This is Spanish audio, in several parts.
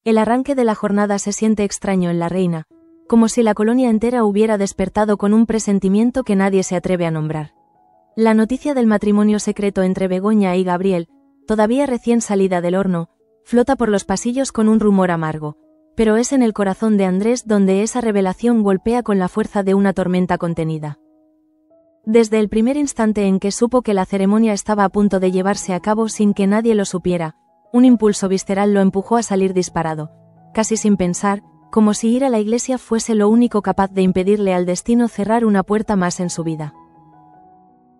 El arranque de la jornada se siente extraño en la reina, como si la colonia entera hubiera despertado con un presentimiento que nadie se atreve a nombrar. La noticia del matrimonio secreto entre Begoña y Gabriel, todavía recién salida del horno, flota por los pasillos con un rumor amargo, pero es en el corazón de Andrés donde esa revelación golpea con la fuerza de una tormenta contenida. Desde el primer instante en que supo que la ceremonia estaba a punto de llevarse a cabo sin que nadie lo supiera, un impulso visceral lo empujó a salir disparado, casi sin pensar, como si ir a la iglesia fuese lo único capaz de impedirle al destino cerrar una puerta más en su vida.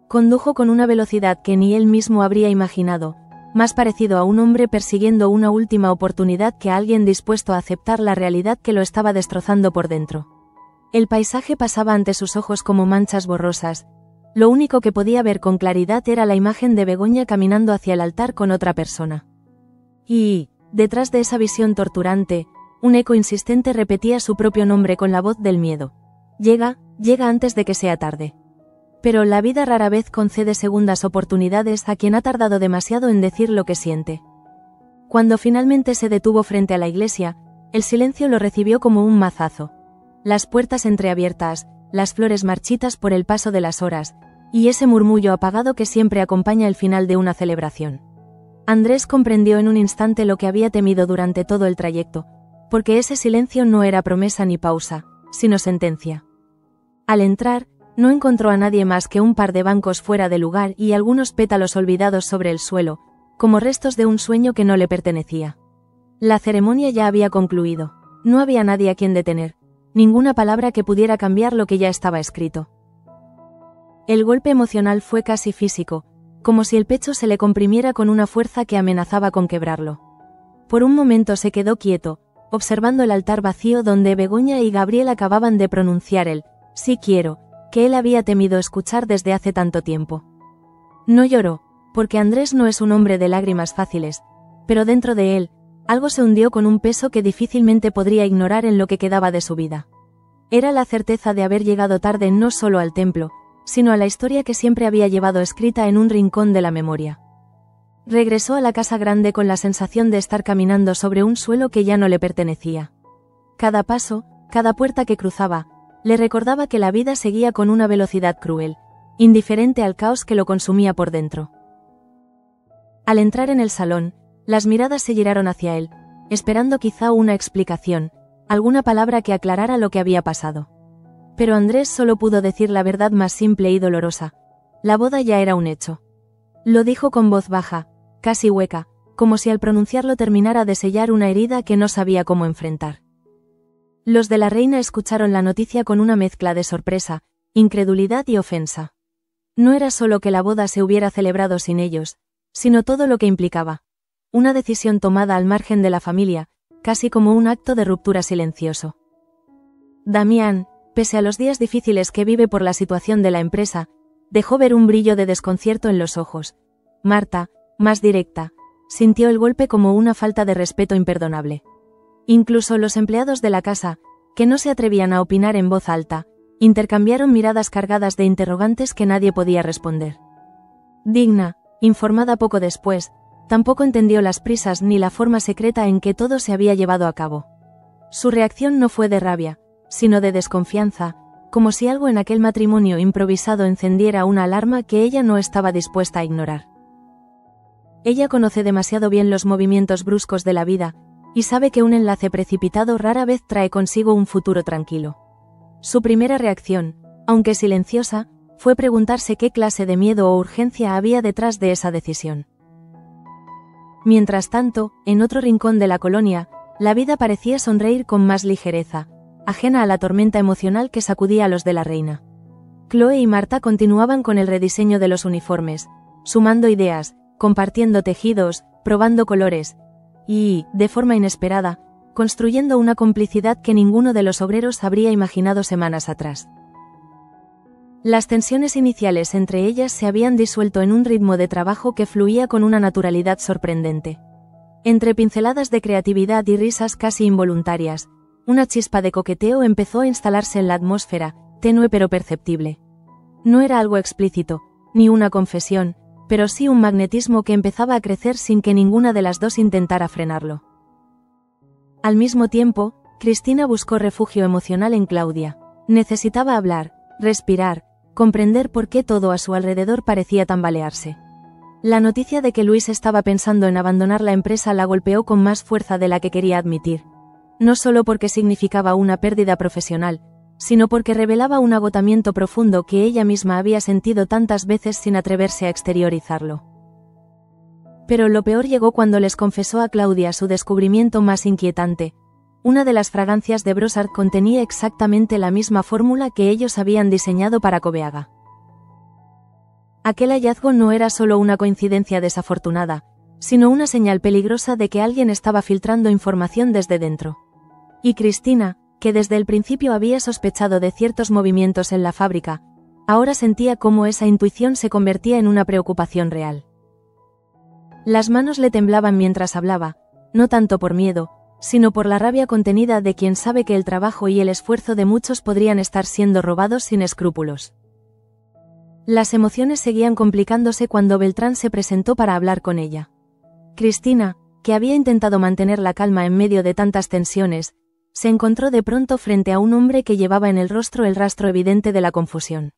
Condujo con una velocidad que ni él mismo habría imaginado, más parecido a un hombre persiguiendo una última oportunidad que a alguien dispuesto a aceptar la realidad que lo estaba destrozando por dentro. El paisaje pasaba ante sus ojos como manchas borrosas. Lo único que podía ver con claridad era la imagen de Begoña caminando hacia el altar con otra persona. Y, detrás de esa visión torturante, un eco insistente repetía su propio nombre con la voz del miedo. Llega antes de que sea tarde. Pero la vida rara vez concede segundas oportunidades a quien ha tardado demasiado en decir lo que siente. Cuando finalmente se detuvo frente a la iglesia, el silencio lo recibió como un mazazo. Las puertas entreabiertas, las flores marchitas por el paso de las horas, y ese murmullo apagado que siempre acompaña el final de una celebración. Andrés comprendió en un instante lo que había temido durante todo el trayecto, porque ese silencio no era promesa ni pausa, sino sentencia. Al entrar, no encontró a nadie más que un par de bancos fuera de lugar y algunos pétalos olvidados sobre el suelo, como restos de un sueño que no le pertenecía. La ceremonia ya había concluido, no había nadie a quien detener, ninguna palabra que pudiera cambiar lo que ya estaba escrito. El golpe emocional fue casi físico, como si el pecho se le comprimiera con una fuerza que amenazaba con quebrarlo. Por un momento se quedó quieto, observando el altar vacío donde Begoña y Gabriel acababan de pronunciar el «sí quiero», que él había temido escuchar desde hace tanto tiempo. No lloró, porque Andrés no es un hombre de lágrimas fáciles, pero dentro de él, algo se hundió con un peso que difícilmente podría ignorar en lo que quedaba de su vida. Era la certeza de haber llegado tarde no solo al templo, sino a la historia que siempre había llevado escrita en un rincón de la memoria. Regresó a la casa grande con la sensación de estar caminando sobre un suelo que ya no le pertenecía. Cada paso, cada puerta que cruzaba, le recordaba que la vida seguía con una velocidad cruel, indiferente al caos que lo consumía por dentro. Al entrar en el salón, las miradas se giraron hacia él, esperando quizá una explicación, alguna palabra que aclarara lo que había pasado. Pero Andrés solo pudo decir la verdad más simple y dolorosa: la boda ya era un hecho. Lo dijo con voz baja, casi hueca, como si al pronunciarlo terminara de sellar una herida que no sabía cómo enfrentar. Los de la reina escucharon la noticia con una mezcla de sorpresa, incredulidad y ofensa. No era solo que la boda se hubiera celebrado sin ellos, sino todo lo que implicaba. Una decisión tomada al margen de la familia, casi como un acto de ruptura silencioso. Damián, pese a los días difíciles que vive por la situación de la empresa, dejó ver un brillo de desconcierto en los ojos. Marta, más directa, sintió el golpe como una falta de respeto imperdonable. Incluso los empleados de la casa, que no se atrevían a opinar en voz alta, intercambiaron miradas cargadas de interrogantes que nadie podía responder. Digna, informada poco después, tampoco entendió las prisas ni la forma secreta en que todo se había llevado a cabo. Su reacción no fue de rabia, sino de desconfianza, como si algo en aquel matrimonio improvisado encendiera una alarma que ella no estaba dispuesta a ignorar. Ella conoce demasiado bien los movimientos bruscos de la vida, y sabe que un enlace precipitado rara vez trae consigo un futuro tranquilo. Su primera reacción, aunque silenciosa, fue preguntarse qué clase de miedo o urgencia había detrás de esa decisión. Mientras tanto, en otro rincón de la colonia, la vida parecía sonreír con más ligereza, ajena a la tormenta emocional que sacudía a los de la reina. Chloe y Marta continuaban con el rediseño de los uniformes, sumando ideas, compartiendo tejidos, probando colores, y, de forma inesperada, construyendo una complicidad que ninguno de los obreros habría imaginado semanas atrás. Las tensiones iniciales entre ellas se habían disuelto en un ritmo de trabajo que fluía con una naturalidad sorprendente. Entre pinceladas de creatividad y risas casi involuntarias, una chispa de coqueteo empezó a instalarse en la atmósfera, tenue pero perceptible. No era algo explícito, ni una confesión, pero sí un magnetismo que empezaba a crecer sin que ninguna de las dos intentara frenarlo. Al mismo tiempo, Cristina buscó refugio emocional en Claudia. Necesitaba hablar, respirar, comprender por qué todo a su alrededor parecía tambalearse. La noticia de que Luis estaba pensando en abandonar la empresa la golpeó con más fuerza de la que quería admitir. No solo porque significaba una pérdida profesional, sino porque revelaba un agotamiento profundo que ella misma había sentido tantas veces sin atreverse a exteriorizarlo. Pero lo peor llegó cuando les confesó a Claudia su descubrimiento más inquietante. Una de las fragancias de Brossard contenía exactamente la misma fórmula que ellos habían diseñado para Cobeaga. Aquel hallazgo no era solo una coincidencia desafortunada, sino una señal peligrosa de que alguien estaba filtrando información desde dentro. Y Cristina, que desde el principio había sospechado de ciertos movimientos en la fábrica, ahora sentía cómo esa intuición se convertía en una preocupación real. Las manos le temblaban mientras hablaba, no tanto por miedo, sino por la rabia contenida de quien sabe que el trabajo y el esfuerzo de muchos podrían estar siendo robados sin escrúpulos. Las emociones seguían complicándose cuando Beltrán se presentó para hablar con ella. Cristina, que había intentado mantener la calma en medio de tantas tensiones, se encontró de pronto frente a un hombre que llevaba en el rostro el rastro evidente de la confusión.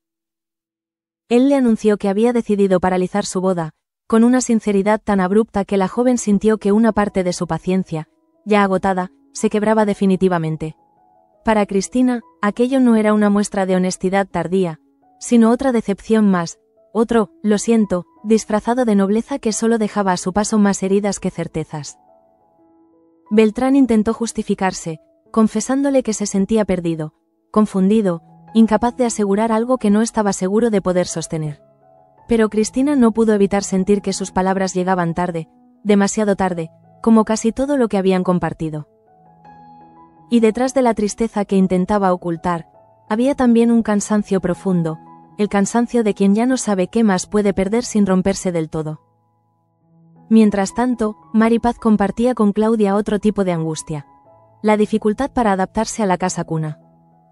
Él le anunció que había decidido paralizar su boda, con una sinceridad tan abrupta que la joven sintió que una parte de su paciencia, ya agotada, se quebraba definitivamente. Para Cristina, aquello no era una muestra de honestidad tardía, sino otra decepción más, otro, lo siento, disfrazado de nobleza que solo dejaba a su paso más heridas que certezas. Beltrán intentó justificarse, confesándole que se sentía perdido, confundido, incapaz de asegurar algo que no estaba seguro de poder sostener. Pero Cristina no pudo evitar sentir que sus palabras llegaban tarde, demasiado tarde, como casi todo lo que habían compartido. Y detrás de la tristeza que intentaba ocultar, había también un cansancio profundo, el cansancio de quien ya no sabe qué más puede perder sin romperse del todo. Mientras tanto, Maripaz compartía con Claudia otro tipo de angustia. La dificultad para adaptarse a la casa cuna.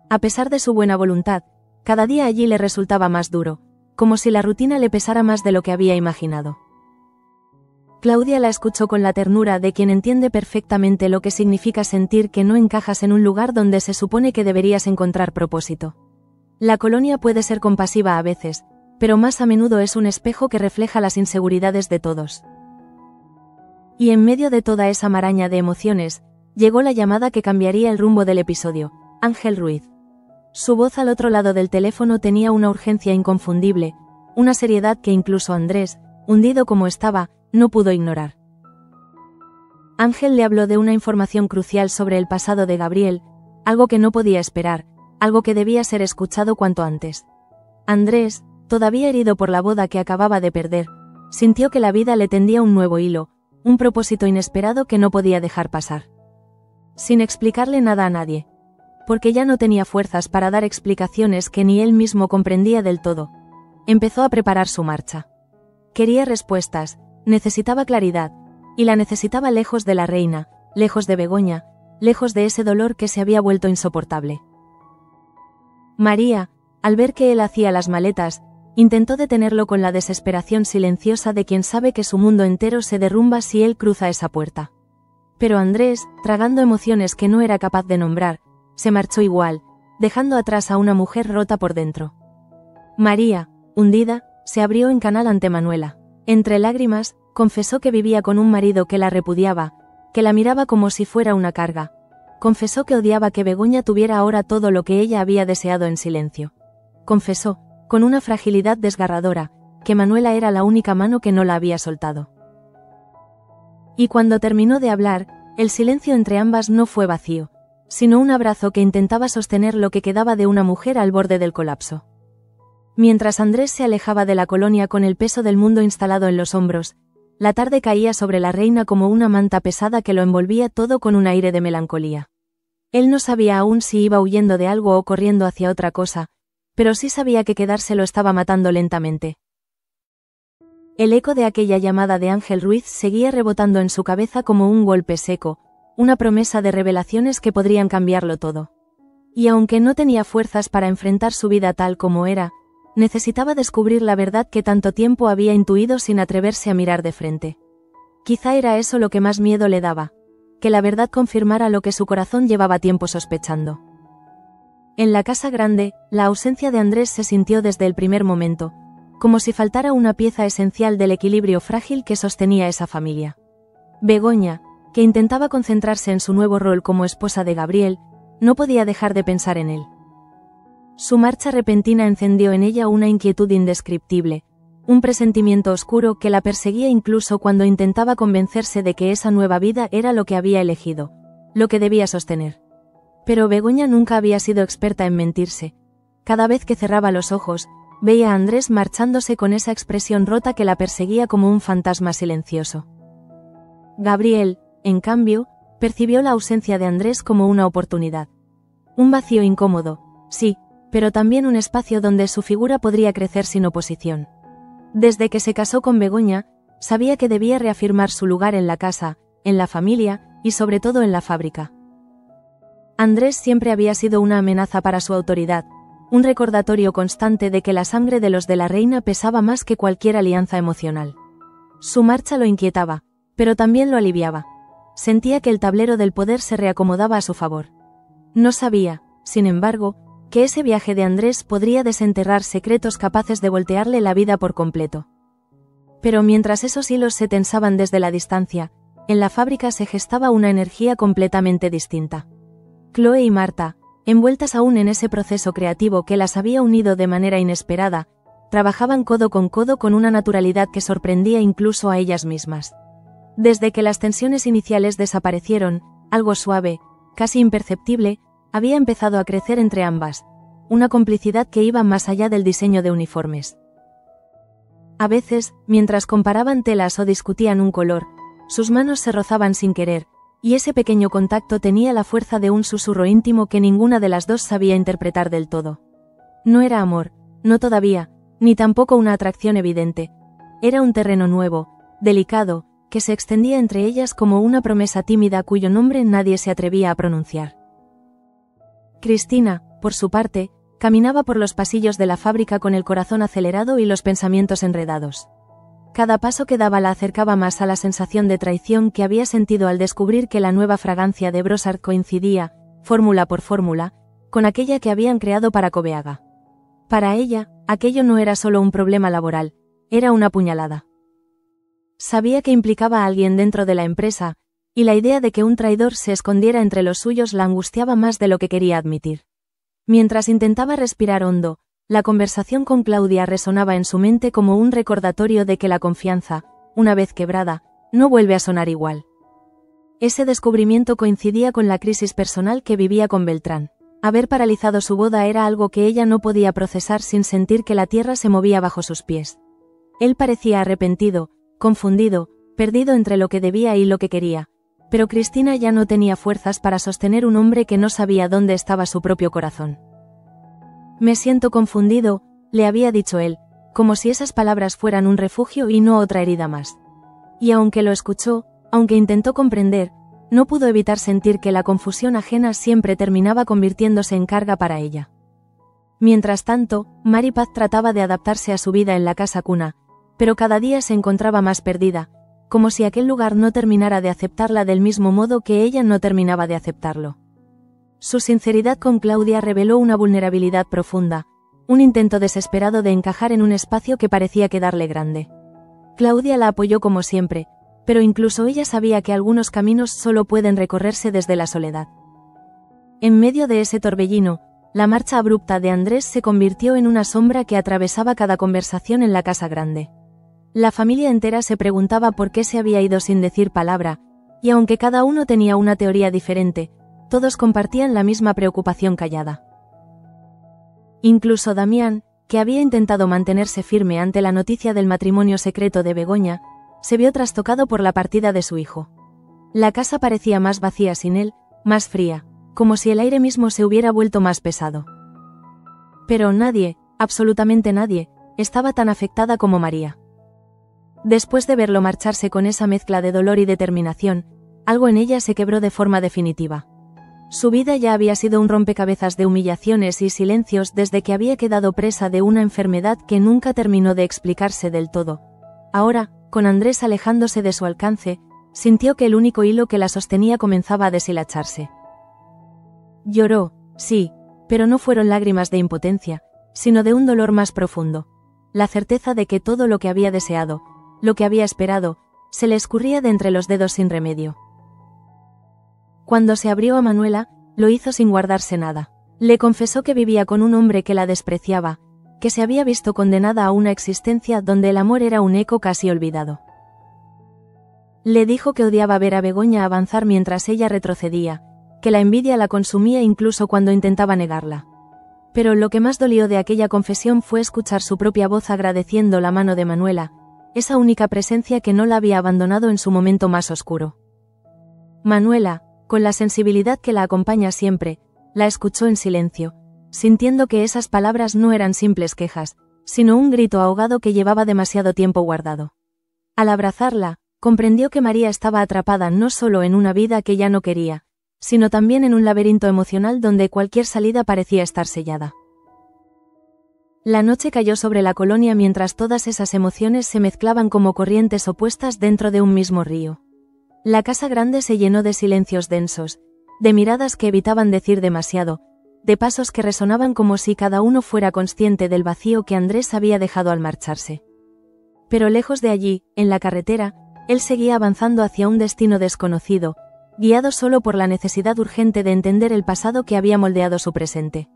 A pesar de su buena voluntad, cada día allí le resultaba más duro, como si la rutina le pesara más de lo que había imaginado. Claudia la escuchó con la ternura de quien entiende perfectamente lo que significa sentir que no encajas en un lugar donde se supone que deberías encontrar propósito. La colonia puede ser compasiva a veces, pero más a menudo es un espejo que refleja las inseguridades de todos. Y en medio de toda esa maraña de emociones, llegó la llamada que cambiaría el rumbo del episodio: Ángel Ruiz. Su voz al otro lado del teléfono tenía una urgencia inconfundible, una seriedad que incluso Andrés, hundido como estaba, no pudo ignorar. Ángel le habló de una información crucial sobre el pasado de Gabriel, algo que no podía esperar, algo que debía ser escuchado cuanto antes. Andrés, todavía herido por la boda que acababa de perder, sintió que la vida le tendía un nuevo hilo, un propósito inesperado que no podía dejar pasar. Sin explicarle nada a nadie. Porque ya no tenía fuerzas para dar explicaciones que ni él mismo comprendía del todo. Empezó a preparar su marcha. Quería respuestas, necesitaba claridad, y la necesitaba lejos de la reina, lejos de Begoña, lejos de ese dolor que se había vuelto insoportable. María, al ver que él hacía las maletas, intentó detenerlo con la desesperación silenciosa de quien sabe que su mundo entero se derrumba si él cruza esa puerta. Pero Andrés, tragando emociones que no era capaz de nombrar, se marchó igual, dejando atrás a una mujer rota por dentro. María, hundida, se abrió en canal ante Manuela. Entre lágrimas, confesó que vivía con un marido que la repudiaba, que la miraba como si fuera una carga. Confesó que odiaba que Begoña tuviera ahora todo lo que ella había deseado en silencio. Confesó, con una fragilidad desgarradora, que Manuela era la única mano que no la había soltado. Y cuando terminó de hablar, el silencio entre ambas no fue vacío, sino un abrazo que intentaba sostener lo que quedaba de una mujer al borde del colapso. Mientras Andrés se alejaba de la colonia con el peso del mundo instalado en los hombros, la tarde caía sobre la reina como una manta pesada que lo envolvía todo con un aire de melancolía. Él no sabía aún si iba huyendo de algo o corriendo hacia otra cosa, pero sí sabía que quedarse lo estaba matando lentamente. El eco de aquella llamada de Ángel Ruiz seguía rebotando en su cabeza como un golpe seco, una promesa de revelaciones que podrían cambiarlo todo. Y aunque no tenía fuerzas para enfrentar su vida tal como era, necesitaba descubrir la verdad que tanto tiempo había intuido sin atreverse a mirar de frente. Quizá era eso lo que más miedo le daba, que la verdad confirmara lo que su corazón llevaba tiempo sospechando. En la casa grande, la ausencia de Andrés se sintió desde el primer momento, como si faltara una pieza esencial del equilibrio frágil que sostenía esa familia. Begoña, que intentaba concentrarse en su nuevo rol como esposa de Gabriel, no podía dejar de pensar en él. Su marcha repentina encendió en ella una inquietud indescriptible, un presentimiento oscuro que la perseguía incluso cuando intentaba convencerse de que esa nueva vida era lo que había elegido, lo que debía sostener. Pero Begoña nunca había sido experta en mentirse. Cada vez que cerraba los ojos, veía a Andrés marchándose con esa expresión rota que la perseguía como un fantasma silencioso. Gabriel, en cambio, percibió la ausencia de Andrés como una oportunidad. Un vacío incómodo, sí, pero también un espacio donde su figura podría crecer sin oposición. Desde que se casó con Begoña, sabía que debía reafirmar su lugar en la casa, en la familia y sobre todo en la fábrica. Andrés siempre había sido una amenaza para su autoridad, un recordatorio constante de que la sangre de los de la reina pesaba más que cualquier alianza emocional. Su marcha lo inquietaba, pero también lo aliviaba. Sentía que el tablero del poder se reacomodaba a su favor. No sabía, sin embargo, que ese viaje de Andrés podría desenterrar secretos capaces de voltearle la vida por completo. Pero mientras esos hilos se tensaban desde la distancia, en la fábrica se gestaba una energía completamente distinta. Chloe y Marta, envueltas aún en ese proceso creativo que las había unido de manera inesperada, trabajaban codo con una naturalidad que sorprendía incluso a ellas mismas. Desde que las tensiones iniciales desaparecieron, algo suave, casi imperceptible, había empezado a crecer entre ambas, una complicidad que iba más allá del diseño de uniformes. A veces, mientras comparaban telas o discutían un color, sus manos se rozaban sin querer, y ese pequeño contacto tenía la fuerza de un susurro íntimo que ninguna de las dos sabía interpretar del todo. No era amor, no todavía, ni tampoco una atracción evidente. Era un terreno nuevo, delicado, que se extendía entre ellas como una promesa tímida cuyo nombre nadie se atrevía a pronunciar. Cristina, por su parte, caminaba por los pasillos de la fábrica con el corazón acelerado y los pensamientos enredados. Cada paso que daba la acercaba más a la sensación de traición que había sentido al descubrir que la nueva fragancia de Brossard coincidía, fórmula por fórmula, con aquella que habían creado para Cobeaga. Para ella, aquello no era solo un problema laboral, era una puñalada. Sabía que implicaba a alguien dentro de la empresa, y la idea de que un traidor se escondiera entre los suyos la angustiaba más de lo que quería admitir. Mientras intentaba respirar hondo, la conversación con Claudia resonaba en su mente como un recordatorio de que la confianza, una vez quebrada, no vuelve a sonar igual. Ese descubrimiento coincidía con la crisis personal que vivía con Beltrán. Haber paralizado su boda era algo que ella no podía procesar sin sentir que la tierra se movía bajo sus pies. Él parecía arrepentido, confundido, perdido entre lo que debía y lo que quería, pero Cristina ya no tenía fuerzas para sostener un hombre que no sabía dónde estaba su propio corazón. «Me siento confundido», le había dicho él, como si esas palabras fueran un refugio y no otra herida más. Y aunque lo escuchó, aunque intentó comprender, no pudo evitar sentir que la confusión ajena siempre terminaba convirtiéndose en carga para ella. Mientras tanto, Mary Paz trataba de adaptarse a su vida en la casa cuna, pero cada día se encontraba más perdida, como si aquel lugar no terminara de aceptarla del mismo modo que ella no terminaba de aceptarlo. Su sinceridad con Claudia reveló una vulnerabilidad profunda, un intento desesperado de encajar en un espacio que parecía quedarle grande. Claudia la apoyó como siempre, pero incluso ella sabía que algunos caminos solo pueden recorrerse desde la soledad. En medio de ese torbellino, la marcha abrupta de Andrés se convirtió en una sombra que atravesaba cada conversación en la casa grande. La familia entera se preguntaba por qué se había ido sin decir palabra, y aunque cada uno tenía una teoría diferente, todos compartían la misma preocupación callada. Incluso Damián, que había intentado mantenerse firme ante la noticia del matrimonio secreto de Begoña, se vio trastocado por la partida de su hijo. La casa parecía más vacía sin él, más fría, como si el aire mismo se hubiera vuelto más pesado. Pero nadie, absolutamente nadie, estaba tan afectada como María. Después de verlo marcharse con esa mezcla de dolor y determinación, algo en ella se quebró de forma definitiva. Su vida ya había sido un rompecabezas de humillaciones y silencios desde que había quedado presa de una enfermedad que nunca terminó de explicarse del todo. Ahora, con Andrés alejándose de su alcance, sintió que el único hilo que la sostenía comenzaba a deshilacharse. Lloró, sí, pero no fueron lágrimas de impotencia, sino de un dolor más profundo. La certeza de que todo lo que había deseado, lo que había esperado, se le escurría de entre los dedos sin remedio. Cuando se abrió a Manuela, lo hizo sin guardarse nada. Le confesó que vivía con un hombre que la despreciaba, que se había visto condenada a una existencia donde el amor era un eco casi olvidado. Le dijo que odiaba ver a Begoña avanzar mientras ella retrocedía, que la envidia la consumía incluso cuando intentaba negarla. Pero lo que más dolió de aquella confesión fue escuchar su propia voz agradeciendo la mano de Manuela, esa única presencia que no la había abandonado en su momento más oscuro. Manuela, con la sensibilidad que la acompaña siempre, la escuchó en silencio, sintiendo que esas palabras no eran simples quejas, sino un grito ahogado que llevaba demasiado tiempo guardado. Al abrazarla, comprendió que María estaba atrapada no solo en una vida que ya no quería, sino también en un laberinto emocional donde cualquier salida parecía estar sellada. La noche cayó sobre la colonia mientras todas esas emociones se mezclaban como corrientes opuestas dentro de un mismo río. La casa grande se llenó de silencios densos, de miradas que evitaban decir demasiado, de pasos que resonaban como si cada uno fuera consciente del vacío que Andrés había dejado al marcharse. Pero lejos de allí, en la carretera, él seguía avanzando hacia un destino desconocido, guiado solo por la necesidad urgente de entender el pasado que había moldeado su presente.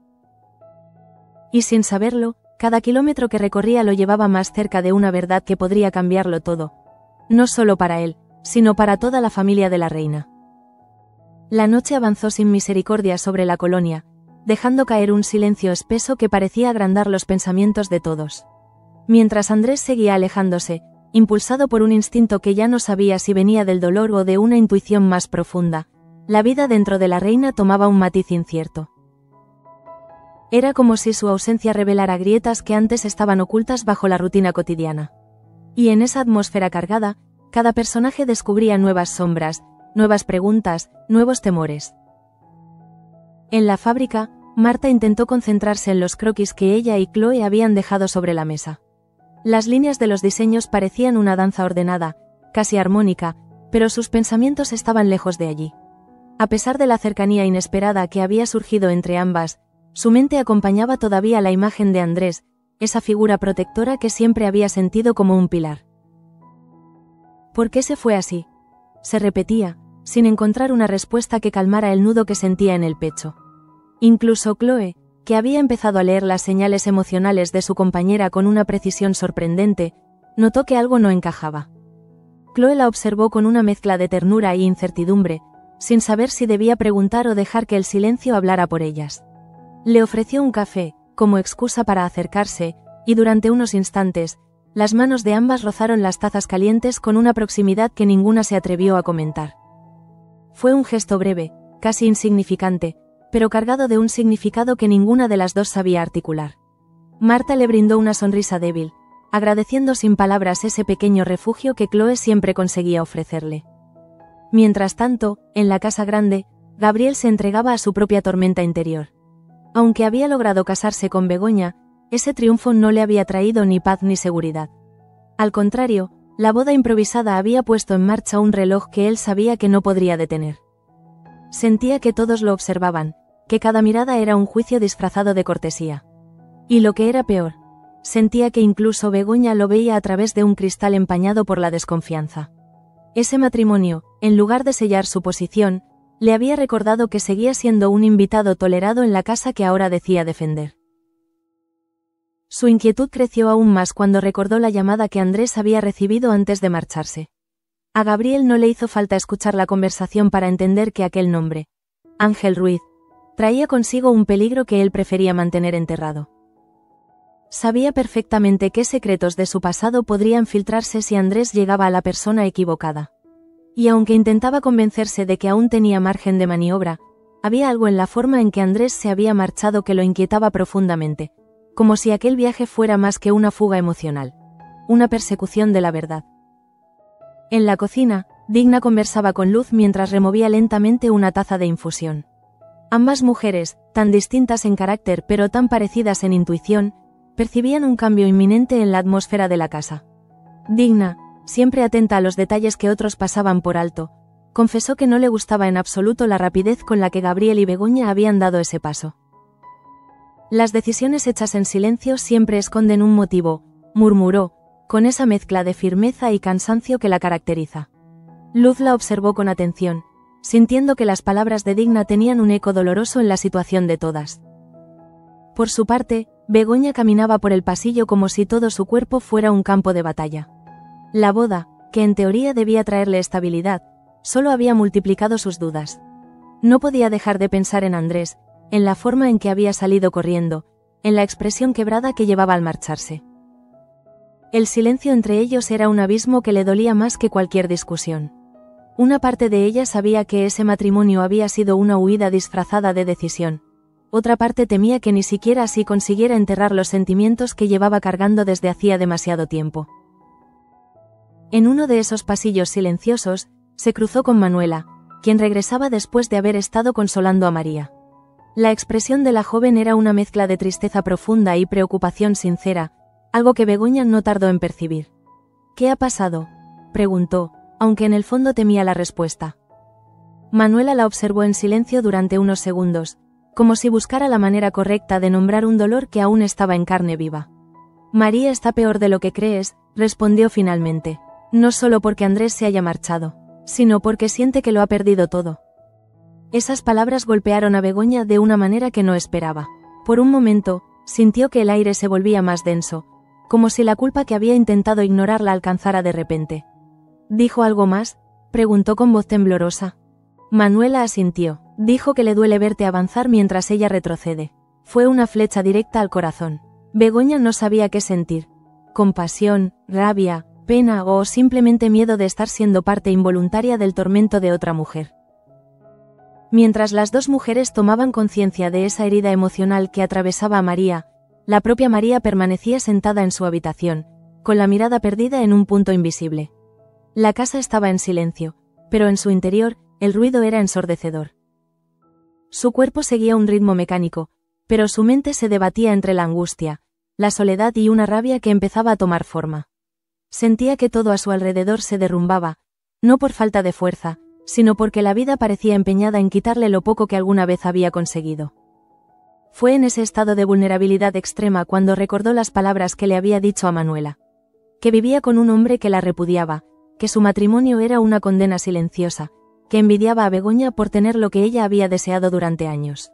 Y sin saberlo, cada kilómetro que recorría lo llevaba más cerca de una verdad que podría cambiarlo todo. No solo para él, sino para toda la familia de la reina. La noche avanzó sin misericordia sobre la colonia, dejando caer un silencio espeso que parecía agrandar los pensamientos de todos. Mientras Andrés seguía alejándose, impulsado por un instinto que ya no sabía si venía del dolor o de una intuición más profunda, la vida dentro de la reina tomaba un matiz incierto. Era como si su ausencia revelara grietas que antes estaban ocultas bajo la rutina cotidiana. Y en esa atmósfera cargada, cada personaje descubría nuevas sombras, nuevas preguntas, nuevos temores. En la fábrica, Marta intentó concentrarse en los croquis que ella y Chloe habían dejado sobre la mesa. Las líneas de los diseños parecían una danza ordenada, casi armónica, pero sus pensamientos estaban lejos de allí. A pesar de la cercanía inesperada que había surgido entre ambas, su mente acompañaba todavía la imagen de Andrés, esa figura protectora que siempre había sentido como un pilar. ¿Por qué se fue así?, se repetía, sin encontrar una respuesta que calmara el nudo que sentía en el pecho. Incluso Chloe, que había empezado a leer las señales emocionales de su compañera con una precisión sorprendente, notó que algo no encajaba. Chloe la observó con una mezcla de ternura e incertidumbre, sin saber si debía preguntar o dejar que el silencio hablara por ellas. Le ofreció un café, como excusa para acercarse, y durante unos instantes, las manos de ambas rozaron las tazas calientes con una proximidad que ninguna se atrevió a comentar. Fue un gesto breve, casi insignificante, pero cargado de un significado que ninguna de las dos sabía articular. Marta le brindó una sonrisa débil, agradeciendo sin palabras ese pequeño refugio que Chloe siempre conseguía ofrecerle. Mientras tanto, en la casa grande, Gabriel se entregaba a su propia tormenta interior. Aunque había logrado casarse con Begoña, ese triunfo no le había traído ni paz ni seguridad. Al contrario, la boda improvisada había puesto en marcha un reloj que él sabía que no podría detener. Sentía que todos lo observaban, que cada mirada era un juicio disfrazado de cortesía. Y lo que era peor, sentía que incluso Begoña lo veía a través de un cristal empañado por la desconfianza. Ese matrimonio, en lugar de sellar su posición, le había recordado que seguía siendo un invitado tolerado en la casa que ahora decía defender. Su inquietud creció aún más cuando recordó la llamada que Andrés había recibido antes de marcharse. A Gabriel no le hizo falta escuchar la conversación para entender que aquel nombre, Ángel Ruiz, traía consigo un peligro que él prefería mantener enterrado. Sabía perfectamente qué secretos de su pasado podrían filtrarse si Andrés llegaba a la persona equivocada. Y aunque intentaba convencerse de que aún tenía margen de maniobra, había algo en la forma en que Andrés se había marchado que lo inquietaba profundamente, como si aquel viaje fuera más que una fuga emocional, una persecución de la verdad. En la cocina, Digna conversaba con Luz mientras removía lentamente una taza de infusión. Ambas mujeres, tan distintas en carácter pero tan parecidas en intuición, percibían un cambio inminente en la atmósfera de la casa. Digna, siempre atenta a los detalles que otros pasaban por alto, confesó que no le gustaba en absoluto la rapidez con la que Gabriel y Begoña habían dado ese paso. Las decisiones hechas en silencio siempre esconden un motivo, murmuró, con esa mezcla de firmeza y cansancio que la caracteriza. Luz la observó con atención, sintiendo que las palabras de Digna tenían un eco doloroso en la situación de todas. Por su parte, Begoña caminaba por el pasillo como si todo su cuerpo fuera un campo de batalla. La boda, que en teoría debía traerle estabilidad, solo había multiplicado sus dudas. No podía dejar de pensar en Andrés, en la forma en que había salido corriendo, en la expresión quebrada que llevaba al marcharse. El silencio entre ellos era un abismo que le dolía más que cualquier discusión. Una parte de ella sabía que ese matrimonio había sido una huida disfrazada de decisión. Otra parte temía que ni siquiera así consiguiera enterrar los sentimientos que llevaba cargando desde hacía demasiado tiempo. En uno de esos pasillos silenciosos, se cruzó con Manuela, quien regresaba después de haber estado consolando a María. La expresión de la joven era una mezcla de tristeza profunda y preocupación sincera, algo que Begoña no tardó en percibir. «¿Qué ha pasado?», preguntó, aunque en el fondo temía la respuesta. Manuela la observó en silencio durante unos segundos, como si buscara la manera correcta de nombrar un dolor que aún estaba en carne viva. «María está peor de lo que crees», respondió finalmente. «No solo porque Andrés se haya marchado, sino porque siente que lo ha perdido todo». Esas palabras golpearon a Begoña de una manera que no esperaba. Por un momento, sintió que el aire se volvía más denso, como si la culpa que había intentado ignorar la alcanzara de repente. ¿Dijo algo más?, preguntó con voz temblorosa. Manuela asintió. Dijo que le duele verte avanzar mientras ella retrocede. Fue una flecha directa al corazón. Begoña no sabía qué sentir. Compasión, rabia, pena o simplemente miedo de estar siendo parte involuntaria del tormento de otra mujer. Mientras las dos mujeres tomaban conciencia de esa herida emocional que atravesaba a María, la propia María permanecía sentada en su habitación, con la mirada perdida en un punto invisible. La casa estaba en silencio, pero en su interior, el ruido era ensordecedor. Su cuerpo seguía un ritmo mecánico, pero su mente se debatía entre la angustia, la soledad y una rabia que empezaba a tomar forma. Sentía que todo a su alrededor se derrumbaba, no por falta de fuerza, sino porque la vida parecía empeñada en quitarle lo poco que alguna vez había conseguido. Fue en ese estado de vulnerabilidad extrema cuando recordó las palabras que le había dicho a Manuela. Que vivía con un hombre que la repudiaba, que su matrimonio era una condena silenciosa, que envidiaba a Begoña por tener lo que ella había deseado durante años.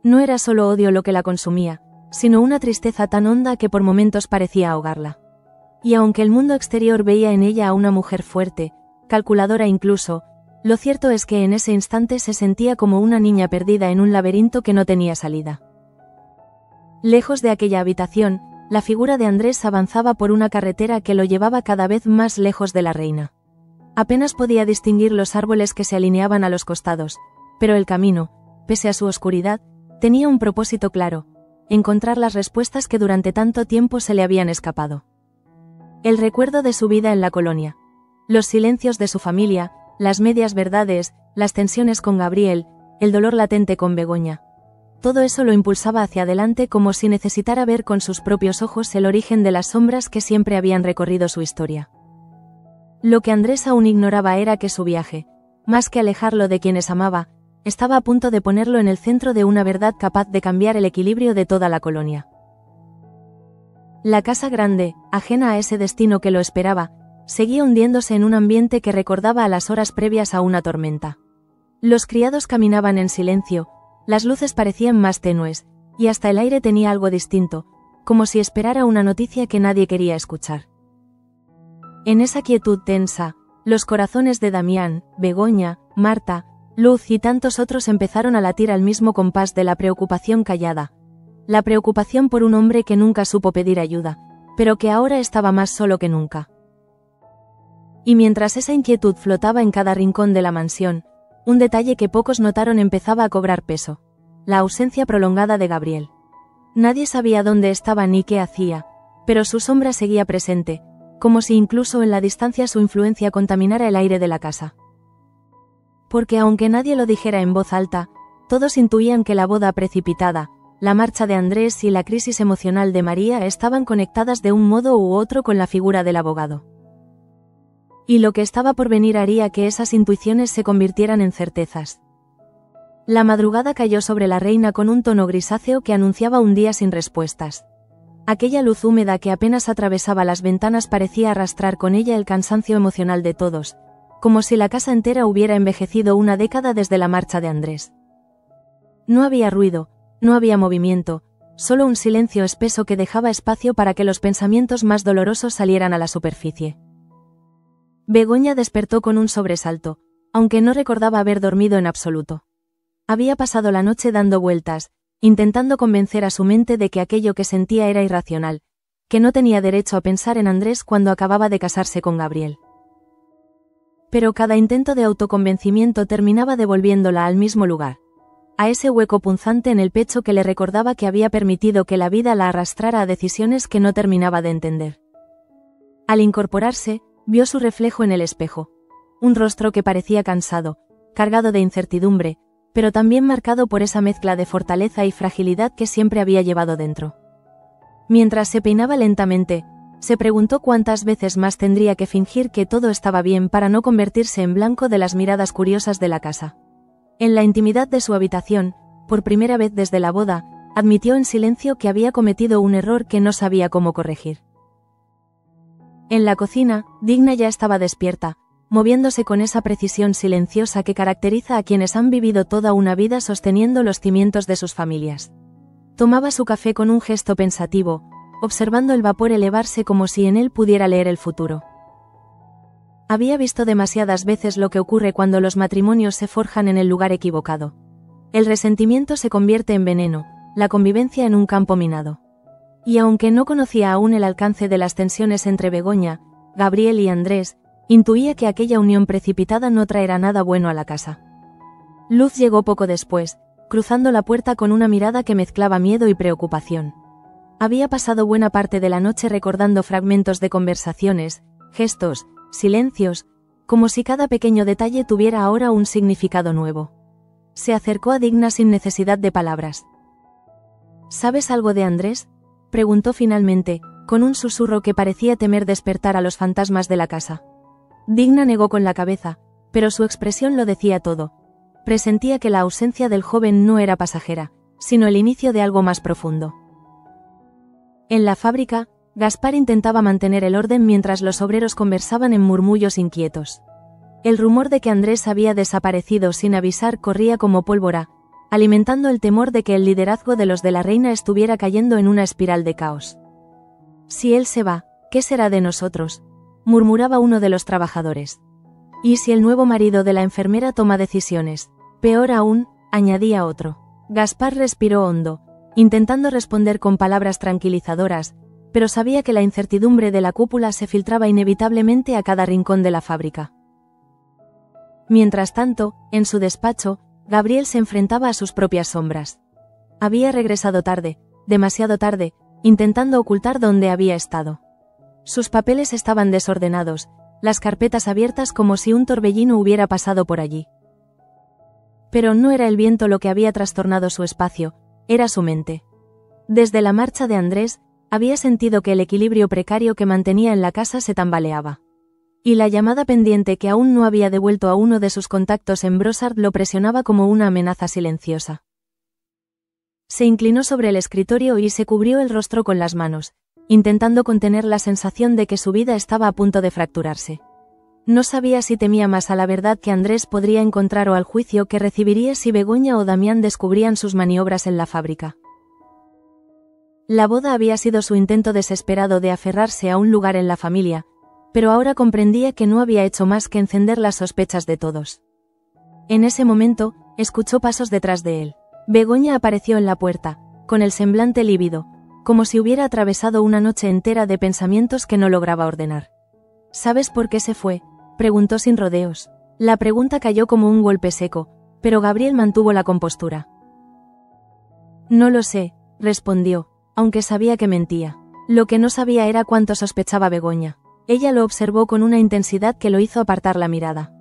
No era solo odio lo que la consumía, sino una tristeza tan honda que por momentos parecía ahogarla. Y aunque el mundo exterior veía en ella a una mujer fuerte, calculadora incluso, lo cierto es que en ese instante se sentía como una niña perdida en un laberinto que no tenía salida. Lejos de aquella habitación, la figura de Andrés avanzaba por una carretera que lo llevaba cada vez más lejos de la reina. Apenas podía distinguir los árboles que se alineaban a los costados, pero el camino, pese a su oscuridad, tenía un propósito claro: encontrar las respuestas que durante tanto tiempo se le habían escapado. El recuerdo de su vida en la colonia, los silencios de su familia, las medias verdades, las tensiones con Gabriel, el dolor latente con Begoña. Todo eso lo impulsaba hacia adelante como si necesitara ver con sus propios ojos el origen de las sombras que siempre habían recorrido su historia. Lo que Andrés aún ignoraba era que su viaje, más que alejarlo de quienes amaba, estaba a punto de ponerlo en el centro de una verdad capaz de cambiar el equilibrio de toda la colonia. La casa grande, ajena a ese destino que lo esperaba, seguía hundiéndose en un ambiente que recordaba a las horas previas a una tormenta. Los criados caminaban en silencio, las luces parecían más tenues, y hasta el aire tenía algo distinto, como si esperara una noticia que nadie quería escuchar. En esa quietud tensa, los corazones de Damián, Begoña, Marta, Luz y tantos otros empezaron a latir al mismo compás de la preocupación callada. La preocupación por un hombre que nunca supo pedir ayuda, pero que ahora estaba más solo que nunca. Y mientras esa inquietud flotaba en cada rincón de la mansión, un detalle que pocos notaron empezaba a cobrar peso: la ausencia prolongada de Gabriel. Nadie sabía dónde estaba ni qué hacía, pero su sombra seguía presente, como si incluso en la distancia su influencia contaminara el aire de la casa. Porque aunque nadie lo dijera en voz alta, todos intuían que la boda precipitada, la marcha de Andrés y la crisis emocional de María estaban conectadas de un modo u otro con la figura del abogado. Y lo que estaba por venir haría que esas intuiciones se convirtieran en certezas. La madrugada cayó sobre la reina con un tono grisáceo que anunciaba un día sin respuestas. Aquella luz húmeda que apenas atravesaba las ventanas parecía arrastrar con ella el cansancio emocional de todos, como si la casa entera hubiera envejecido una década desde la marcha de Andrés. No había ruido, no había movimiento, solo un silencio espeso que dejaba espacio para que los pensamientos más dolorosos salieran a la superficie. Begoña despertó con un sobresalto, aunque no recordaba haber dormido en absoluto. Había pasado la noche dando vueltas, intentando convencer a su mente de que aquello que sentía era irracional, que no tenía derecho a pensar en Andrés cuando acababa de casarse con Gabriel. Pero cada intento de autoconvencimiento terminaba devolviéndola al mismo lugar, a ese hueco punzante en el pecho que le recordaba que había permitido que la vida la arrastrara a decisiones que no terminaba de entender. Al incorporarse, vio su reflejo en el espejo. Un rostro que parecía cansado, cargado de incertidumbre, pero también marcado por esa mezcla de fortaleza y fragilidad que siempre había llevado dentro. Mientras se peinaba lentamente, se preguntó cuántas veces más tendría que fingir que todo estaba bien para no convertirse en blanco de las miradas curiosas de la casa. En la intimidad de su habitación, por primera vez desde la boda, admitió en silencio que había cometido un error que no sabía cómo corregir. En la cocina, Digna ya estaba despierta, moviéndose con esa precisión silenciosa que caracteriza a quienes han vivido toda una vida sosteniendo los cimientos de sus familias. Tomaba su café con un gesto pensativo, observando el vapor elevarse como si en él pudiera leer el futuro. Había visto demasiadas veces lo que ocurre cuando los matrimonios se forjan en el lugar equivocado. El resentimiento se convierte en veneno, la convivencia en un campo minado. Y aunque no conocía aún el alcance de las tensiones entre Begoña, Gabriel y Andrés, intuía que aquella unión precipitada no traerá nada bueno a la casa. Luz llegó poco después, cruzando la puerta con una mirada que mezclaba miedo y preocupación. Había pasado buena parte de la noche recordando fragmentos de conversaciones, gestos, silencios, como si cada pequeño detalle tuviera ahora un significado nuevo. Se acercó a Digna sin necesidad de palabras. ¿Sabes algo de Andrés?, preguntó finalmente, con un susurro que parecía temer despertar a los fantasmas de la casa. Digna negó con la cabeza, pero su expresión lo decía todo. Presentía que la ausencia del joven no era pasajera, sino el inicio de algo más profundo. En la fábrica, Gaspar intentaba mantener el orden mientras los obreros conversaban en murmullos inquietos. El rumor de que Andrés había desaparecido sin avisar corría como pólvora, alimentando el temor de que el liderazgo de los de la reina estuviera cayendo en una espiral de caos. Si él se va, ¿qué será de nosotros?, murmuraba uno de los trabajadores. ¿Y si el nuevo marido de la enfermera toma decisiones? Peor aún, añadía otro. Gaspar respiró hondo, intentando responder con palabras tranquilizadoras, pero sabía que la incertidumbre de la cúpula se filtraba inevitablemente a cada rincón de la fábrica. Mientras tanto, en su despacho, Gabriel se enfrentaba a sus propias sombras. Había regresado tarde, demasiado tarde, intentando ocultar dónde había estado. Sus papeles estaban desordenados, las carpetas abiertas como si un torbellino hubiera pasado por allí. Pero no era el viento lo que había trastornado su espacio, era su mente. Desde la marcha de Andrés, había sentido que el equilibrio precario que mantenía en la casa se tambaleaba. Y la llamada pendiente que aún no había devuelto a uno de sus contactos en Brossard lo presionaba como una amenaza silenciosa. Se inclinó sobre el escritorio y se cubrió el rostro con las manos, intentando contener la sensación de que su vida estaba a punto de fracturarse. No sabía si temía más a la verdad que Andrés podría encontrar o al juicio que recibiría si Begoña o Damián descubrían sus maniobras en la fábrica. La boda había sido su intento desesperado de aferrarse a un lugar en la familia, pero ahora comprendía que no había hecho más que encender las sospechas de todos. En ese momento, escuchó pasos detrás de él. Begoña apareció en la puerta, con el semblante lívido, como si hubiera atravesado una noche entera de pensamientos que no lograba ordenar. ¿Sabes por qué se fue?, preguntó sin rodeos. La pregunta cayó como un golpe seco, pero Gabriel mantuvo la compostura. No lo sé, respondió, aunque sabía que mentía. Lo que no sabía era cuánto sospechaba Begoña. Ella lo observó con una intensidad que lo hizo apartar la mirada.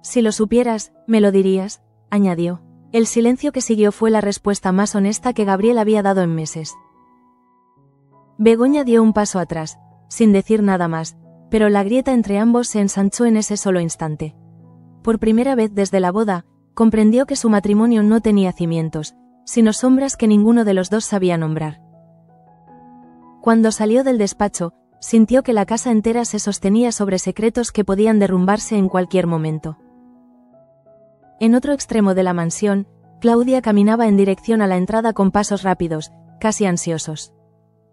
Si lo supieras, me lo dirías, añadió. El silencio que siguió fue la respuesta más honesta que Gabriel había dado en meses. Begoña dio un paso atrás, sin decir nada más, pero la grieta entre ambos se ensanchó en ese solo instante. Por primera vez desde la boda, comprendió que su matrimonio no tenía cimientos, sino sombras que ninguno de los dos sabía nombrar. Cuando salió del despacho, sintió que la casa entera se sostenía sobre secretos que podían derrumbarse en cualquier momento. En otro extremo de la mansión, Claudia caminaba en dirección a la entrada con pasos rápidos, casi ansiosos.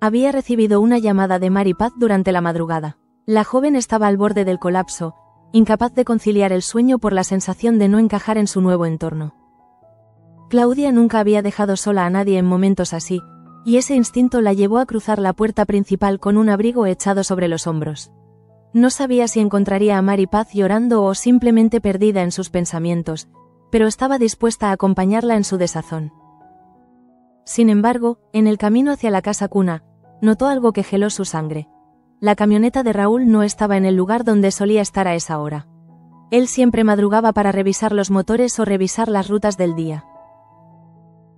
Había recibido una llamada de Mary Paz durante la madrugada. La joven estaba al borde del colapso, incapaz de conciliar el sueño por la sensación de no encajar en su nuevo entorno. Claudia nunca había dejado sola a nadie en momentos así, y ese instinto la llevó a cruzar la puerta principal con un abrigo echado sobre los hombros. No sabía si encontraría a Mary Paz llorando o simplemente perdida en sus pensamientos, pero estaba dispuesta a acompañarla en su desazón. Sin embargo, en el camino hacia la casa cuna, notó algo que heló su sangre. La camioneta de Raúl no estaba en el lugar donde solía estar a esa hora. Él siempre madrugaba para revisar los motores o revisar las rutas del día.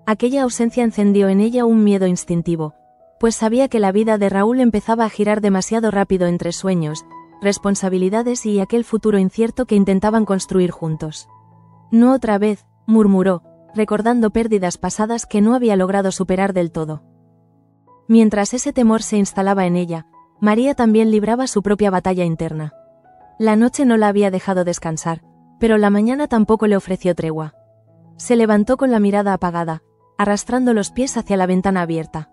Aquella ausencia encendió en ella un miedo instintivo, pues sabía que la vida de Raúl empezaba a girar demasiado rápido entre sueños, responsabilidades y aquel futuro incierto que intentaban construir juntos. No otra vez, murmuró, recordando pérdidas pasadas que no había logrado superar del todo. Mientras ese temor se instalaba en ella, María también libraba su propia batalla interna. La noche no la había dejado descansar, pero la mañana tampoco le ofreció tregua. Se levantó con la mirada apagada, arrastrando los pies hacia la ventana abierta.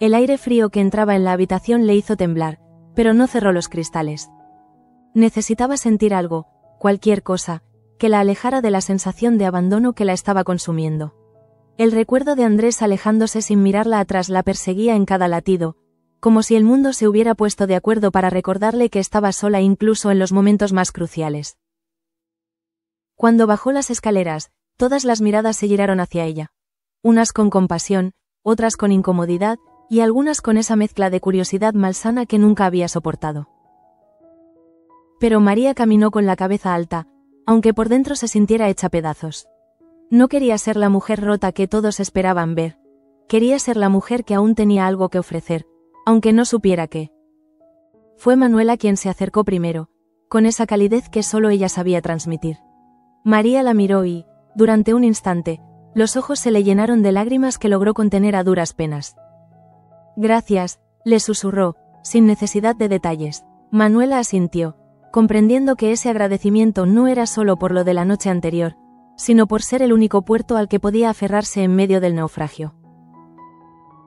El aire frío que entraba en la habitación le hizo temblar, pero no cerró los cristales. Necesitaba sentir algo, cualquier cosa, que la alejara de la sensación de abandono que la estaba consumiendo. El recuerdo de Andrés alejándose sin mirarla atrás la perseguía en cada latido, como si el mundo se hubiera puesto de acuerdo para recordarle que estaba sola incluso en los momentos más cruciales. Cuando bajó las escaleras, todas las miradas se giraron hacia ella. Unas con compasión, otras con incomodidad, y algunas con esa mezcla de curiosidad malsana que nunca había soportado. Pero María caminó con la cabeza alta, aunque por dentro se sintiera hecha pedazos. No quería ser la mujer rota que todos esperaban ver. Quería ser la mujer que aún tenía algo que ofrecer, aunque no supiera qué. Fue Manuela quien se acercó primero, con esa calidez que solo ella sabía transmitir. María la miró y, durante un instante, los ojos se le llenaron de lágrimas que logró contener a duras penas. Gracias, le susurró, sin necesidad de detalles. Manuela asintió, comprendiendo que ese agradecimiento no era solo por lo de la noche anterior, sino por ser el único puerto al que podía aferrarse en medio del naufragio.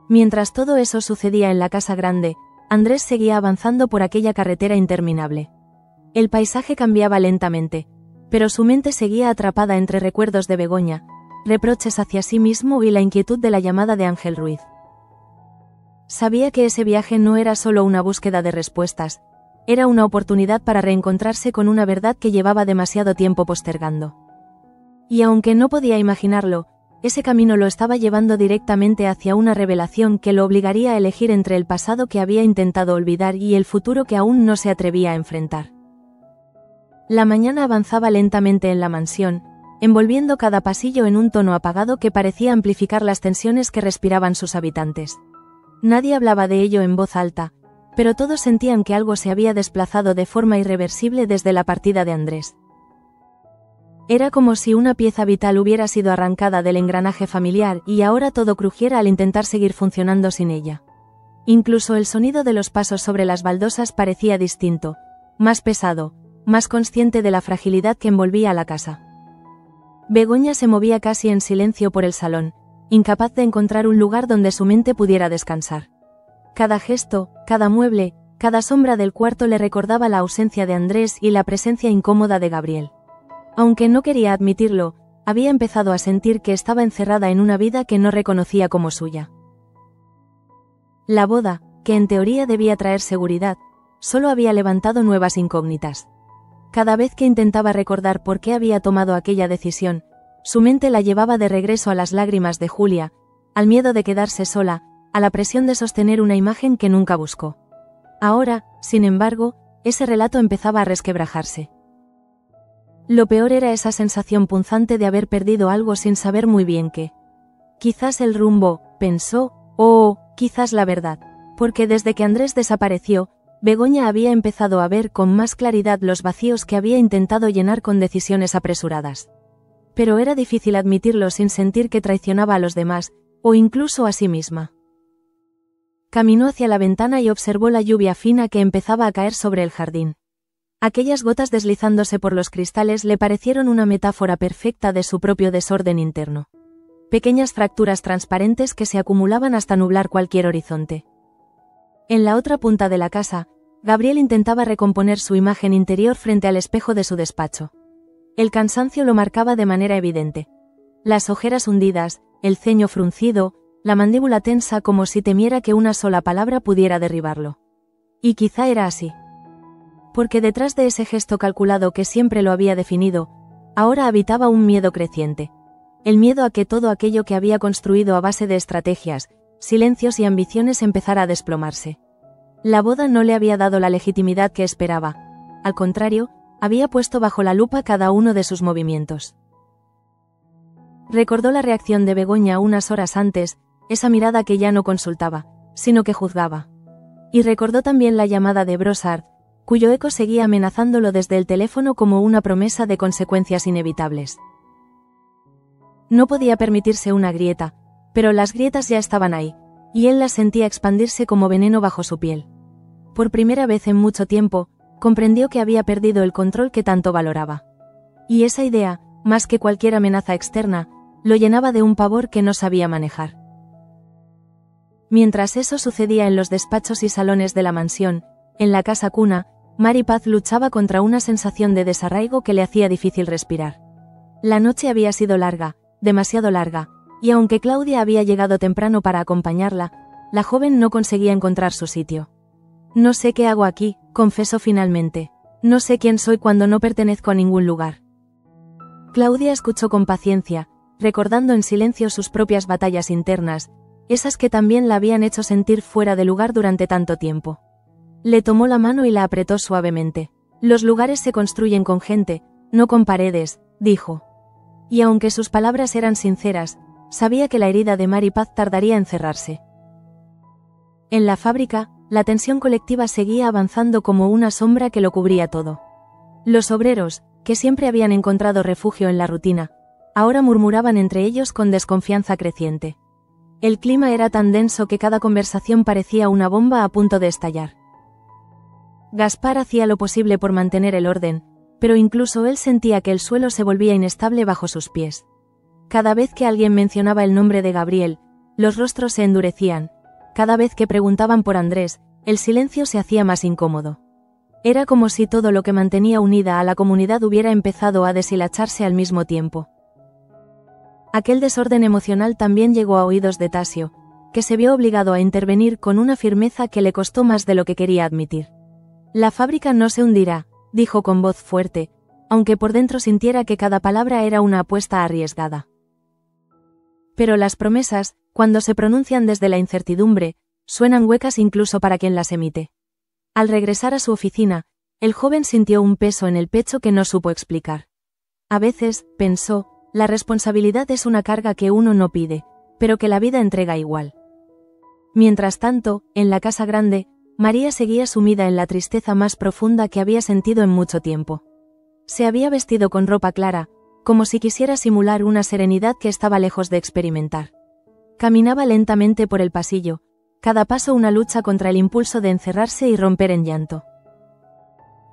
Mientras todo eso sucedía en la casa grande, Andrés seguía avanzando por aquella carretera interminable. El paisaje cambiaba lentamente, pero su mente seguía atrapada entre recuerdos de Begoña, reproches hacia sí mismo y la inquietud de la llamada de Ángel Ruiz. Sabía que ese viaje no era solo una búsqueda de respuestas, era una oportunidad para reencontrarse con una verdad que llevaba demasiado tiempo postergando. Y aunque no podía imaginarlo, ese camino lo estaba llevando directamente hacia una revelación que lo obligaría a elegir entre el pasado que había intentado olvidar y el futuro que aún no se atrevía a enfrentar. La mañana avanzaba lentamente en la mansión, envolviendo cada pasillo en un tono apagado que parecía amplificar las tensiones que respiraban sus habitantes. Nadie hablaba de ello en voz alta, pero todos sentían que algo se había desplazado de forma irreversible desde la partida de Andrés. Era como si una pieza vital hubiera sido arrancada del engranaje familiar y ahora todo crujiera al intentar seguir funcionando sin ella. Incluso el sonido de los pasos sobre las baldosas parecía distinto, más pesado, más consciente de la fragilidad que envolvía a la casa. Begoña se movía casi en silencio por el salón, incapaz de encontrar un lugar donde su mente pudiera descansar. Cada gesto, cada mueble, cada sombra del cuarto le recordaba la ausencia de Andrés y la presencia incómoda de Gabriel. Aunque no quería admitirlo, había empezado a sentir que estaba encerrada en una vida que no reconocía como suya. La boda, que en teoría debía traer seguridad, solo había levantado nuevas incógnitas. Cada vez que intentaba recordar por qué había tomado aquella decisión, su mente la llevaba de regreso a las lágrimas de Julia, al miedo de quedarse sola, a la presión de sostener una imagen que nunca buscó. Ahora, sin embargo, ese relato empezaba a resquebrajarse. Lo peor era esa sensación punzante de haber perdido algo sin saber muy bien qué. Quizás el rumbo, pensó, o quizás la verdad, porque desde que Andrés desapareció, Begoña había empezado a ver con más claridad los vacíos que había intentado llenar con decisiones apresuradas. Pero era difícil admitirlo sin sentir que traicionaba a los demás, o incluso a sí misma. Caminó hacia la ventana y observó la lluvia fina que empezaba a caer sobre el jardín. Aquellas gotas deslizándose por los cristales le parecieron una metáfora perfecta de su propio desorden interno. Pequeñas fracturas transparentes que se acumulaban hasta nublar cualquier horizonte. En la otra punta de la casa, Gabriel intentaba recomponer su imagen interior frente al espejo de su despacho. El cansancio lo marcaba de manera evidente. Las ojeras hundidas, el ceño fruncido, la mandíbula tensa como si temiera que una sola palabra pudiera derribarlo. Y quizá era así. Porque detrás de ese gesto calculado que siempre lo había definido, ahora habitaba un miedo creciente. El miedo a que todo aquello que había construido a base de estrategias, silencios y ambiciones empezara a desplomarse. La boda no le había dado la legitimidad que esperaba. Al contrario, había puesto bajo la lupa cada uno de sus movimientos. Recordó la reacción de Begoña unas horas antes, esa mirada que ya no consultaba, sino que juzgaba. Y recordó también la llamada de Brossard, cuyo eco seguía amenazándolo desde el teléfono como una promesa de consecuencias inevitables. No podía permitirse una grieta, pero las grietas ya estaban ahí, y él las sentía expandirse como veneno bajo su piel. Por primera vez en mucho tiempo, comprendió que había perdido el control que tanto valoraba. Y esa idea, más que cualquier amenaza externa, lo llenaba de un pavor que no sabía manejar. Mientras eso sucedía en los despachos y salones de la mansión, en la casa cuna, Mary Paz luchaba contra una sensación de desarraigo que le hacía difícil respirar. La noche había sido larga, demasiado larga, y aunque Claudia había llegado temprano para acompañarla, la joven no conseguía encontrar su sitio. «No sé qué hago aquí», confesó finalmente. «No sé quién soy cuando no pertenezco a ningún lugar». Claudia escuchó con paciencia, recordando en silencio sus propias batallas internas, esas que también la habían hecho sentir fuera de lugar durante tanto tiempo. Le tomó la mano y la apretó suavemente. «Los lugares se construyen con gente, no con paredes», dijo. Y aunque sus palabras eran sinceras, sabía que la herida de Mary Paz tardaría en cerrarse. En la fábrica, la tensión colectiva seguía avanzando como una sombra que lo cubría todo. Los obreros, que siempre habían encontrado refugio en la rutina, ahora murmuraban entre ellos con desconfianza creciente. El clima era tan denso que cada conversación parecía una bomba a punto de estallar. Gaspar hacía lo posible por mantener el orden, pero incluso él sentía que el suelo se volvía inestable bajo sus pies. Cada vez que alguien mencionaba el nombre de Gabriel, los rostros se endurecían. Cada vez que preguntaban por Andrés, el silencio se hacía más incómodo. Era como si todo lo que mantenía unida a la comunidad hubiera empezado a deshilacharse al mismo tiempo. Aquel desorden emocional también llegó a oídos de Tasio, que se vio obligado a intervenir con una firmeza que le costó más de lo que quería admitir. «La fábrica no se hundirá», dijo con voz fuerte, aunque por dentro sintiera que cada palabra era una apuesta arriesgada. Pero las promesas, cuando se pronuncian desde la incertidumbre, suenan huecas incluso para quien las emite. Al regresar a su oficina, el joven sintió un peso en el pecho que no supo explicar. A veces, pensó, la responsabilidad es una carga que uno no pide, pero que la vida entrega igual. Mientras tanto, en la casa grande, María seguía sumida en la tristeza más profunda que había sentido en mucho tiempo. Se había vestido con ropa clara, como si quisiera simular una serenidad que estaba lejos de experimentar. Caminaba lentamente por el pasillo, cada paso una lucha contra el impulso de encerrarse y romper en llanto.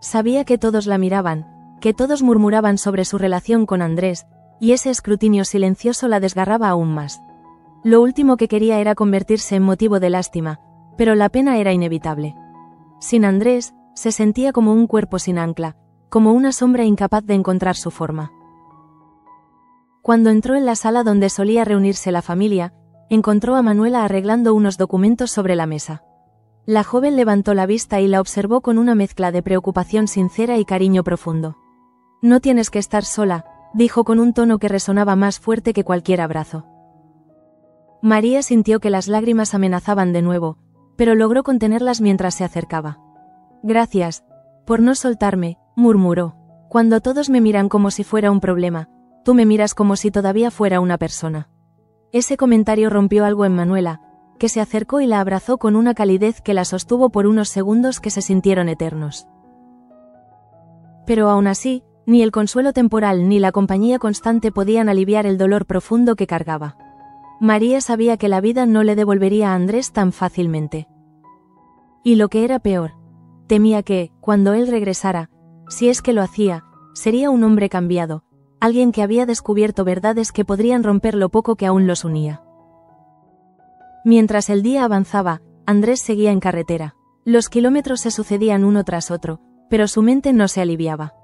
Sabía que todos la miraban, que todos murmuraban sobre su relación con Andrés, y ese escrutinio silencioso la desgarraba aún más. Lo último que quería era convertirse en motivo de lástima, pero la pena era inevitable. Sin Andrés, se sentía como un cuerpo sin ancla, como una sombra incapaz de encontrar su forma. Cuando entró en la sala donde solía reunirse la familia, encontró a Manuela arreglando unos documentos sobre la mesa. La joven levantó la vista y la observó con una mezcla de preocupación sincera y cariño profundo. «No tienes que estar sola», dijo con un tono que resonaba más fuerte que cualquier abrazo. María sintió que las lágrimas amenazaban de nuevo, pero logró contenerlas mientras se acercaba. «Gracias por no soltarme», murmuró. «Cuando todos me miran como si fuera un problema, tú me miras como si todavía fuera una persona». Ese comentario rompió algo en Manuela, que se acercó y la abrazó con una calidez que la sostuvo por unos segundos que se sintieron eternos. Pero aún así, ni el consuelo temporal ni la compañía constante podían aliviar el dolor profundo que cargaba. María sabía que la vida no le devolvería a Andrés tan fácilmente. Y lo que era peor, temía que, cuando él regresara, si es que lo hacía, sería un hombre cambiado, alguien que había descubierto verdades que podrían romper lo poco que aún los unía. Mientras el día avanzaba, Andrés seguía en carretera. Los kilómetros se sucedían uno tras otro, pero su mente no se aliviaba.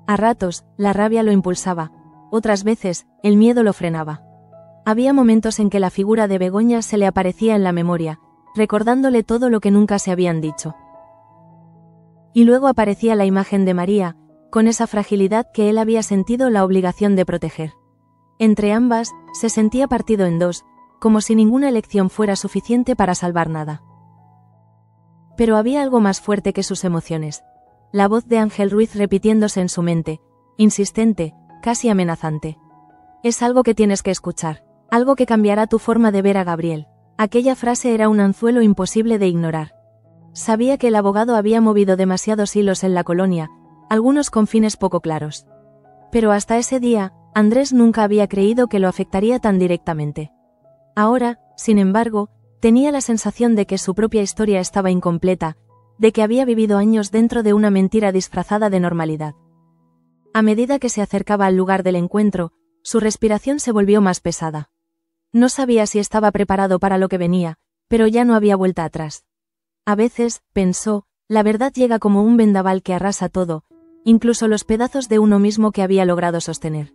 A ratos, la rabia lo impulsaba, otras veces, el miedo lo frenaba. Había momentos en que la figura de Begoña se le aparecía en la memoria, recordándole todo lo que nunca se habían dicho. Y luego aparecía la imagen de María, con esa fragilidad que él había sentido la obligación de proteger. Entre ambas, se sentía partido en dos, como si ninguna elección fuera suficiente para salvar nada. Pero había algo más fuerte que sus emociones. La voz de Ángel Ruiz repitiéndose en su mente, insistente, casi amenazante. Es algo que tienes que escuchar, algo que cambiará tu forma de ver a Gabriel. Aquella frase era un anzuelo imposible de ignorar. Sabía que el abogado había movido demasiados hilos en la colonia, algunos con fines poco claros. Pero hasta ese día, Andrés nunca había creído que lo afectaría tan directamente. Ahora, sin embargo, tenía la sensación de que su propia historia estaba incompleta, de que había vivido años dentro de una mentira disfrazada de normalidad. A medida que se acercaba al lugar del encuentro, su respiración se volvió más pesada. No sabía si estaba preparado para lo que venía, pero ya no había vuelta atrás. A veces, pensó, la verdad llega como un vendaval que arrasa todo, incluso los pedazos de uno mismo que había logrado sostener.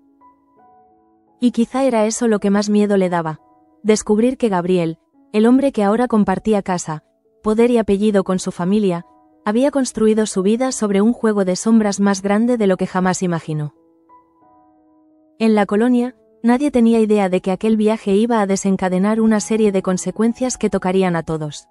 Y quizá era eso lo que más miedo le daba, descubrir que Gabriel, el hombre que ahora compartía casa, poder y apellido con su familia, había construido su vida sobre un juego de sombras más grande de lo que jamás imaginó. En la colonia, nadie tenía idea de que aquel viaje iba a desencadenar una serie de consecuencias que tocarían a todos.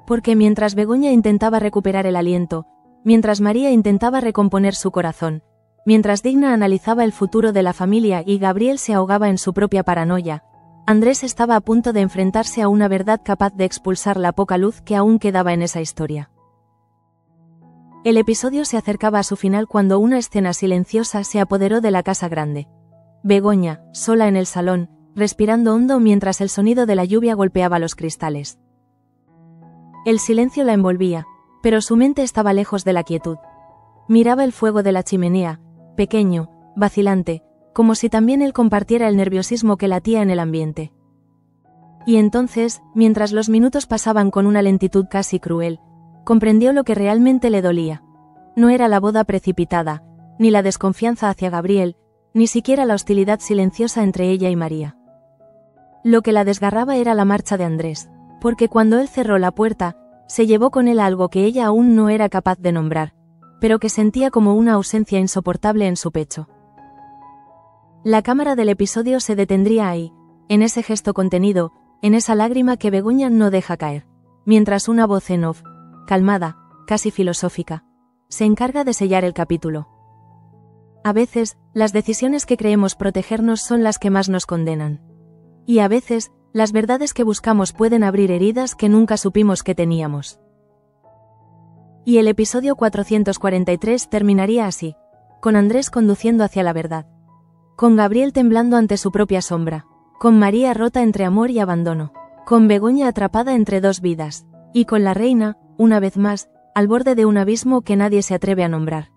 Porque mientras Begoña intentaba recuperar el aliento, mientras María intentaba recomponer su corazón, mientras Digna analizaba el futuro de la familia y Gabriel se ahogaba en su propia paranoia, Andrés estaba a punto de enfrentarse a una verdad capaz de expulsar la poca luz que aún quedaba en esa historia. El episodio se acercaba a su final cuando una escena silenciosa se apoderó de la casa grande. Begoña, sola en el salón, respirando hondo mientras el sonido de la lluvia golpeaba los cristales. El silencio la envolvía, pero su mente estaba lejos de la quietud. Miraba el fuego de la chimenea, pequeño, vacilante, como si también él compartiera el nerviosismo que latía en el ambiente. Y entonces, mientras los minutos pasaban con una lentitud casi cruel, comprendió lo que realmente le dolía. No era la boda precipitada, ni la desconfianza hacia Gabriel, ni siquiera la hostilidad silenciosa entre ella y María. Lo que la desgarraba era la marcha de Andrés, porque cuando él cerró la puerta, se llevó con él algo que ella aún no era capaz de nombrar, pero que sentía como una ausencia insoportable en su pecho. La cámara del episodio se detendría ahí, en ese gesto contenido, en esa lágrima que Begoña no deja caer, mientras una voz en off, calmada, casi filosófica, se encarga de sellar el capítulo. A veces, las decisiones que creemos protegernos son las que más nos condenan. Y a veces, las verdades que buscamos pueden abrir heridas que nunca supimos que teníamos. Y el episodio 443 terminaría así, con Andrés conduciendo hacia la verdad. Con Gabriel temblando ante su propia sombra, con María rota entre amor y abandono, con Begoña atrapada entre dos vidas, y con la reina, una vez más, al borde de un abismo que nadie se atreve a nombrar.